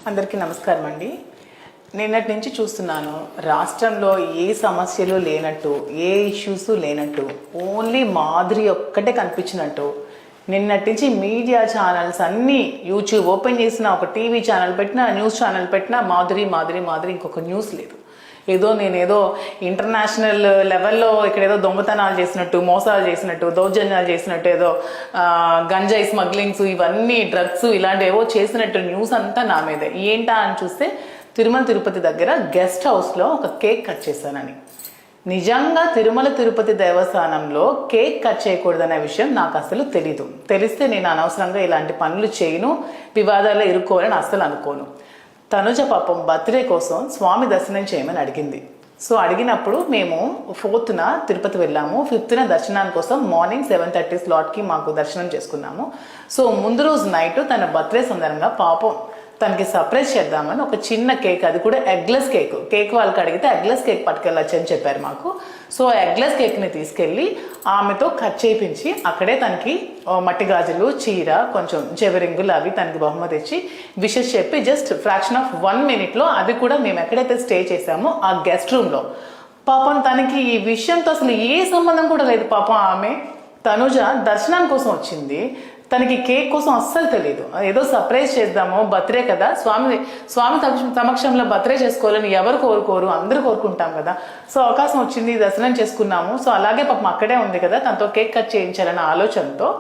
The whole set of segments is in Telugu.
అందరికీ నమస్కారం అండి. నిన్నటి నుంచి చూస్తున్నాను రాష్ట్రంలో ఏ సమస్యలు లేనట్టు, ఏ ఇష్యూస్ లేనట్టు, ఓన్లీ మాధురి ఒక్కటే కనిపించినట్టు. నిన్నటి నుంచి మీడియా ఛానల్స్ అన్నీ, యూట్యూబ్ ఓపెన్ చేసిన, ఒక టీవీ ఛానల్ పెట్టినా, న్యూస్ ఛానల్ పెట్టినా మాధురి మాధురి మాధురి, ఇంకొక న్యూస్ లేదు. నేనేదో ఇంటర్నేషనల్ లెవెల్లో ఇక్కడ ఏదో దొంగతనాలు చేసినట్టు, మోసాలు చేసినట్టు, దౌర్జన్యాలు చేసినట్టు, ఏదో గంజాయి స్మగ్లింగ్స్, ఇవన్నీ డ్రగ్స్ ఇలాంటివేవో చేసినట్టు న్యూస్ అంతా నా మీదే. ఏంటా అని చూస్తే తిరుమల తిరుపతి దగ్గర గెస్ట్ హౌస్లో ఒక కేక్ కట్ చేశానని. నిజంగా తిరుమల తిరుపతి దేవస్థానంలో కేక్ కట్ చేయకూడదనే విషయం నాకు అసలు తెలీదు. తెలిస్తే నేను అనవసరంగా ఇలాంటి పనులు చేయను, వివాదాల్లో ఇరుక్కోవాలని అసలు అనుకోను. తనుజ పాపం బర్త్డే కోసం స్వామి దర్శనం చేయమని అడిగింది. సో అడిగినప్పుడు మేము 4th తిరుపతి వెళ్ళాము. 5th దర్శనాని కోసం మార్నింగ్ 7:30 స్లాట్కి మాకు దర్శనం చేసుకున్నాము. సో ముందు రోజు నైట్ తన బర్త్డే సందర్భంగా పాపం తనకి సర్ప్రైజ్ చేద్దామని ఒక చిన్న కేక్, అది కూడా ఎగ్లెస్ కేక్ వాళ్ళకి అడిగితే ఎగ్లెస్ కేక్ పట్టుకెళ్ళచ్చు అని చెప్పారు మాకు. సో ఎగ్లెస్ కేక్ని తీసుకెళ్ళి ఆమెతో కట్ చేయించి అక్కడే తనకి మట్టి గాజులు, చీర, కొంచెం చెవరింగులు అవి తనకి బహుమతి ఇచ్చి విషెస్ చెప్పి జస్ట్ ఫ్రాక్షన్ ఆఫ్ 1 minute అది కూడా మేము ఎక్కడైతే స్టే చేసామో ఆ గెస్ట్ రూమ్లో. పాపం తనకి ఈ విషయంతో అసలు ఏ సంబంధం కూడా లేదు. పాపం ఆమె తనుజ దర్శనం కోసం వచ్చింది, తనకి కేక్ కోసం అస్సలు తెలియదు. ఏదో సర్ప్రైజ్ చేద్దాము, బర్త్డే కదా, స్వామి సమక్షంలో బర్త్డే చేసుకోవాలని ఎవరు కోరుకోరు, అందరూ కోరుకుంటాం కదా. సో అవకాశం వచ్చింది, దర్శనం చేసుకున్నాము. సో అలాగే పాపం అక్కడే ఉంది కదా, తనతో కేక్ కట్ చేయించాలన్న ఆలోచనతో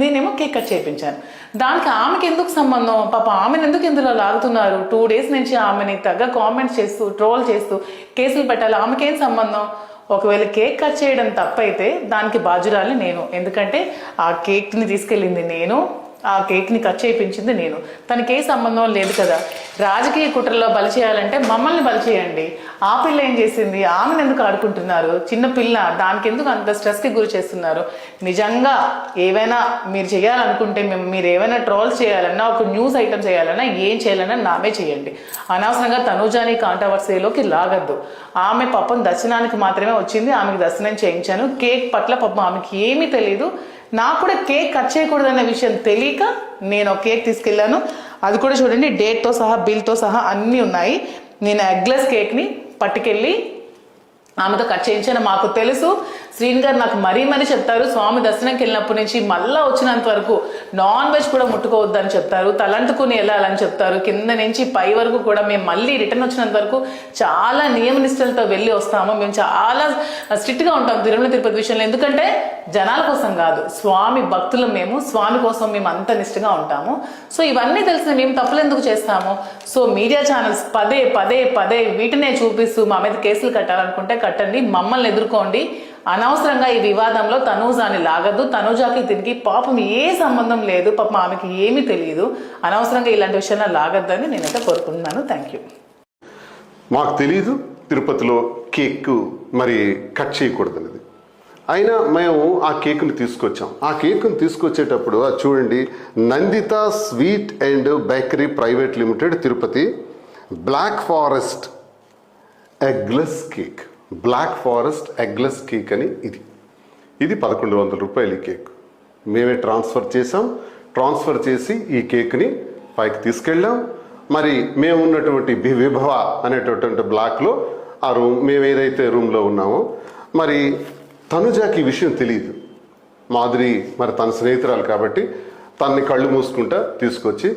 నేనేమో కేక్ కట్ చేయించాను. దానికి ఆమెకి ఎందుకు సంబంధం? పాప ఆమెను ఎందుకు ఇందులో లాగుతున్నారు? 2 days నుంచి ఆమెని తగ్గ కామెంట్స్ చేస్తూ, ట్రోల్ చేస్తూ కేసులు పెట్టాలి. ఆమెకేం సంబంధం? ఒకవేళ కేక్ కట్ చేయడం తప్పైతే దానికి బాధ్యురాలి నేను. ఎందుకంటే ఆ కేక్ని తీసుకెళ్ళింది నేను, ఆ కేక్ని కట్ చేయించింది నేను. తనకి ఏ సంబంధం లేదు కదా. రాజకీయ కుట్రలో బలి చేయాలంటే మమ్మల్ని బలి చేయండి. ఆ పిల్ల ఏం చేసింది? ఆమెను ఎందుకు ఆడుకుంటున్నారు? చిన్న పిల్ల, దానికి ఎందుకు అంత స్ట్రెస్కి గురి చేస్తున్నారు? నిజంగా ఏవైనా మీరు చేయాలనుకుంటే, మీరు ఏమైనా ట్రోల్స్ చేయాలన్నా, ఒక న్యూస్ ఐటమ్ చేయాలన్నా, ఏం చేయాలన్నా నామే చేయండి. అనవసరంగా తనుజాని కాంట్రవర్సీలోకి లాగద్దు. ఆమె పాపం దర్శనానికి మాత్రమే వచ్చింది, ఆమెకి దర్శనం చేయించాను. కేక్ పట్ల పాపం ఆమెకి ఏమీ తెలియదు. నాకు కూడా కేక్ కట్ చేయకూడదనే విషయం తెలియక నేను ఒక కేక్ తీసుకెళ్ళాను. అది కూడా చూడండి, డేట్తో సహా, బిల్తో సహా అన్నీ ఉన్నాయి. నేను ఎగ్లెస్ కేక్ని పట్టుకెళ్ళి ఆమెతో కట్ చేయించాను. మాకు తెలుసు, శ్రీని గారు నాకు మరీ చెప్తారు, స్వామి దర్శనంకి వెళ్ళినప్పటి నుంచి మళ్ళా వచ్చినంత వరకు నాన్ వెజ్ కూడా ముట్టుకోవద్దని చెప్తారు, తలంటుకుని వెళ్ళాలని చెప్తారు. కింద నుంచి పై వరకు కూడా మేము మళ్ళీ రిటర్న్ వచ్చినంత వరకు చాలా నియమనిష్టలతో వెళ్ళి వస్తాము. మేము చాలా స్ట్రిక్ట్గా ఉంటాం తిరుమల తిరుపతి విషయంలో. ఎందుకంటే జనాల కోసం కాదు, స్వామి భక్తులు మేము, స్వామి కోసం మేము అంత నిష్టగా ఉంటాము. సో ఇవన్నీ తెలిసిన మేము తప్పులు ఎందుకు చేస్తాము? సో మీడియా ఛానల్స్ పదే పదే పదే వీటినే చూపిస్తూ మా మీద కేసులు కట్టాలనుకుంటే కట్టండి, మమ్మల్ని ఎదుర్కోండి. అనవసరంగా ఈ వివాదంలో తనూజాని లాగద్దు. తనూజాకి దీనికి పాపం ఏ సంబంధం లేదు, పాపం ఆమెకి ఏమీ తెలియదు. అనవసరంగా ఇలాంటి విషయాల్లో లాగద్దని నేనైతే కోరుకుంటున్నాను. Thank you. మాకు తెలీదు తిరుపతిలో కేక్ మరి కట్ చేయకూడదనేది. అయినా మేము ఆ కేక్ని తీసుకొచ్చాం. ఆ కేక్ని తీసుకొచ్చేటప్పుడు అది చూడండి, Nanditha sweet and bakery private limited Tirupati, black forest eggless cake. Black forest eggless cake అని ఇది 1100 రూపాయలు ఈ కేక్. మేమే ట్రాన్స్ఫర్ చేసాం. ట్రాన్స్ఫర్ చేసి ఈ కేక్ని పైకి తీసుకెళ్ళాం. మరి మేము ఉన్నటువంటి విభవ అనేటటువంటి బ్లాక్లో ఆ రూమ్, మేము ఏదైతే రూమ్లో ఉన్నామో, మరి తనుజాకి ఈ విషయం తెలియదు. మాధురి మరి తన స్నేహితురాలు కాబట్టి తనని కళ్ళు మూసుకుంటా తీసుకొచ్చి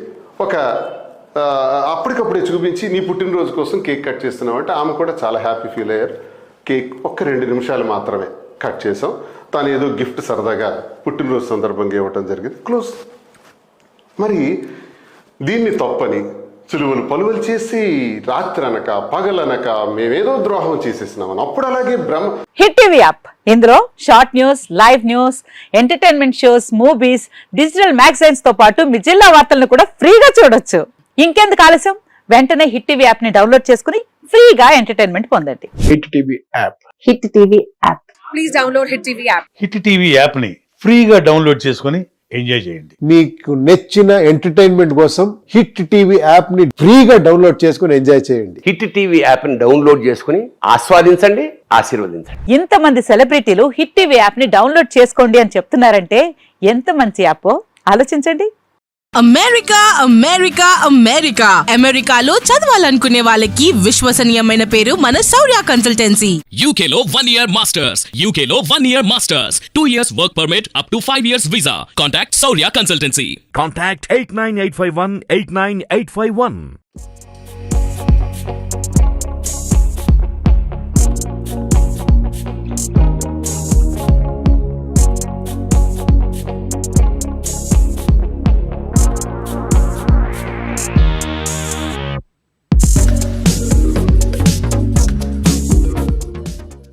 అప్పటికప్పుడే చూపించి, నీ పుట్టినరోజు కోసం కేక్ కట్ చేస్తున్నామంటే ఆమె కూడా చాలా హ్యాపీ ఫీల్ అయ్యారు. కేక్ 2 నిమిషాలు మాత్రమే కట్ చేసాం. తను ఏదో గిఫ్ట్ సరదాగా పుట్టినరోజు సందర్భంగా ఇవ్వటం జరిగింది, క్లోజ్. మరి దీన్ని తప్పని చులువలు పలువలు చేసి రాత్రి అనక పగలనక మేమేదో ద్రోహం చేసేసినామని అప్పుడు అలాగే హిట్ టీవీ యాప్, ఇందులో short news, live news, entertainment shows, movies, digital magazines తో పాటు మీ జిల్లా వార్తలను కూడా ఫ్రీగా చూడొచ్చు. ఇంకెందుకు ఆలస్యం, వెంటనే హిట్ టీవీ యాప్ ని డౌన్లోడ్ చేసుకుని ఫ్రీగా ఎంటర్టైన్మెంట్ పొందండి. Hit TV app. Hit TV app. Please download hit TV app. Hit TV app ని ఫ్రీగా డౌన్లోడ్ చేసుకుని ఎంజాయ్ చేయండి. మీకు నచ్చిన ఎంటర్టైన్మెంట్ కోసం హిట్ టీవీ యాప్ ని ఫ్రీగా డౌన్లోడ్ చేసుకుని ఎంజాయ్ చేయండి. హిట్ టీవీ యాప్ ని డౌన్లోడ్ చేసుకుని ఆస్వాదించండి, ఆశీర్వదించండి. ఇంతమంది సెలబ్రిటీలు హిట్ టీవీ యాప్ ని డౌన్లోడ్ చేసుకోండి అని చెప్తున్నారంటే ఎంత మంచి యాప్ ఆలోచించండి. అమెరికా అమెరికా అమెరికా అమెరికాలో చదవాలనుకునే వాళ్ళకి విశ్వసనీయమైన పేరు మన శౌర్య consultancy. UK Law 1 Year Masters. UK Law 1 Year Masters. 2 years work permit up to 5 years visa. Contact Saurya Consultancy. Contact 89851 89851.